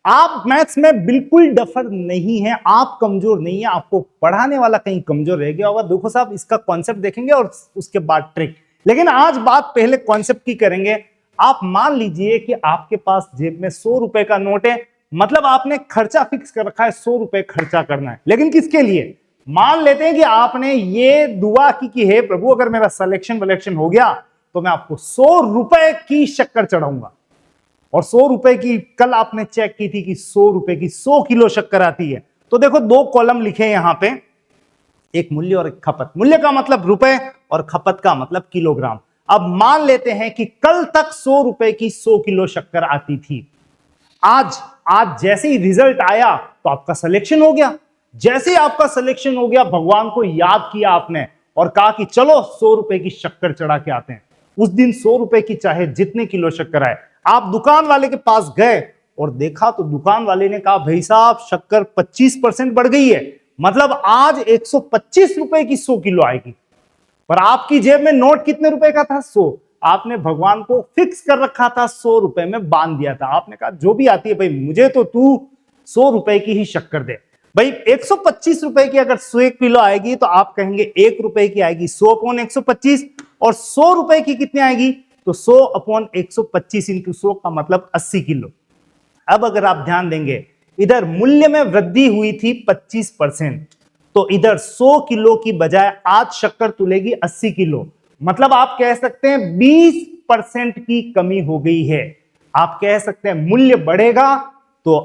आप मैथ्स में बिल्कुल डफर नहीं है, आप कमजोर नहीं है, आपको पढ़ाने वाला कहीं कमजोर रह गया होगा। देखो साहब, इसका कॉन्सेप्ट देखेंगे और उसके बाद ट्रिक। लेकिन आज बात पहले कॉन्सेप्ट की करेंगे। आप मान लीजिए कि आपके पास जेब में 100 रुपए का नोट है, मतलब आपने खर्चा फिक्स कर रखा है, 100 रुपए खर्चा करना है। लेकिन किसके लिए? मान लेते हैं कि आपने ये दुआ की कि हे प्रभु, अगर मेरा सिलेक्शन वलेक्शन हो गया तो मैं आपको 100 रुपए की शक्कर चढ़ाऊंगा। और 100 रुपए की कल आपने चेक की थी कि 100 रुपए की 100 किलो शक्कर आती है। तो देखो, दो कॉलम लिखे यहां पे, एक मूल्य और एक खपत। मूल्य का मतलब रुपए और खपत का मतलब किलोग्राम। अब मान लेते हैं कि कल तक 100 रुपए की 100 किलो शक्कर आती थी। आज आज जैसे ही रिजल्ट आया तो आपका सिलेक्शन हो गया। जैसे ही आपका सिलेक्शन हो गया, भगवान को याद किया आपने और कहा कि चलो 100 रुपए की शक्कर चढ़ा के आते हैं। उस दिन 100 रुपए की चाहे जितने किलो शक्कर आए, आप दुकान वाले के पास गए और देखा तो दुकान वाले ने कहा, भाई साहब शक्कर 25% बढ़ गई है, मतलब आज 125 रुपए की 100 किलो आएगी। पर आपकी जेब में नोट कितने रुपए का था? 100। आपने भगवान को फिक्स कर रखा था, 100 रुपए में बांध दिया था। आपने कहा जो भी आती है भाई, मुझे तो तू 100 रुपए की ही शक्कर दे। भाई 125 रुपए की अगर 100 किलो आएगी तो आप कहेंगे 1 रुपए की आएगी 100 अपॉन 125, और 100 रुपए की कितनी आएगी? तो 100 अपॉन 125 इंटू 100 का मतलब 80 किलो। अब अगर आप ध्यान देंगे, इधर मूल्य में वृद्धि हुई थी 25%, तो इधर 100 किलो की बजाय आज शक्कर तुलेगी 80 किलो। मतलब आप कह सकते हैं 20% की कमी हो गई है। आप कह सकते हैं मूल्य बढ़ेगा तो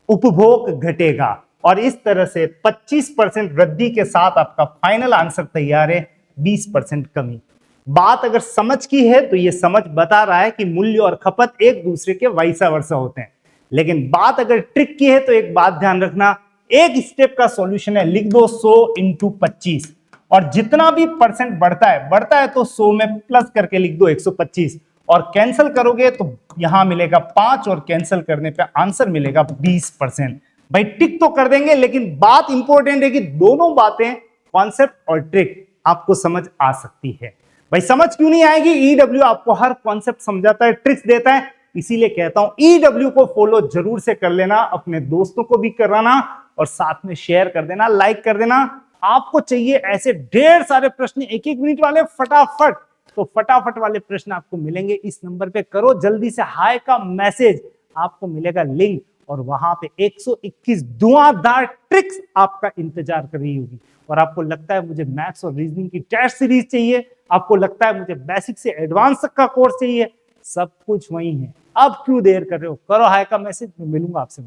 उपभोग घटेगा, और इस तरह से 25% वृद्धि के साथ आपका फाइनल आंसर तैयार है, 20% कमी। बात अगर समझ की है तो यह समझ बता रहा है कि मूल्य और खपत एक दूसरे के वाइसा वर्सा होते हैं। लेकिन बात अगर ट्रिक की है तो एक बात ध्यान रखना, एक स्टेप का सॉल्यूशन है, लिख दो 100 इंटू 25, और जितना भी परसेंट बढ़ता है तो 100 में प्लस करके लिख दो 125, और कैंसिल करोगे तो यहां मिलेगा 5, और कैंसिल करने पे आंसर मिलेगा 20%। भाई टिक तो कर देंगे, लेकिन बात इंपॉर्टेंट है कि दोनों बातें, कॉन्सेप्ट और ट्रिक, आपको समझ आ सकती है। भाई समझ क्यों नहीं आएगी? ईडब्ल्यू आपको हर कॉन्सेप्ट समझाता है, ट्रिक्स देता है, इसीलिए कहता हूं ईडब्ल्यू को फॉलो जरूर से कर लेना, अपने दोस्तों को भी कराना, और साथ में शेयर कर देना, लाइक कर देना। आपको चाहिए ऐसे ढेर सारे प्रश्न, एक एक मिनट वाले, फटाफट, तो फटाफट वाले प्रश्न आपको मिलेंगे इस नंबर पे। करो जल्दी से हाय का मैसेज, आपको मिलेगा लिंक, और वहां पे 121 धुआंधार ट्रिक्स आपका इंतजार कर रही होगी। और आपको लगता है मुझे मैथ्स और रीजनिंग की टेस्ट सीरीज चाहिए, आपको लगता है मुझे बेसिक से एडवांस तक का कोर्स चाहिए, सब कुछ वही है। अब क्यों देर कर रहे हो? करो हाय का मैसेज, मैं मिलूंगा आपसे।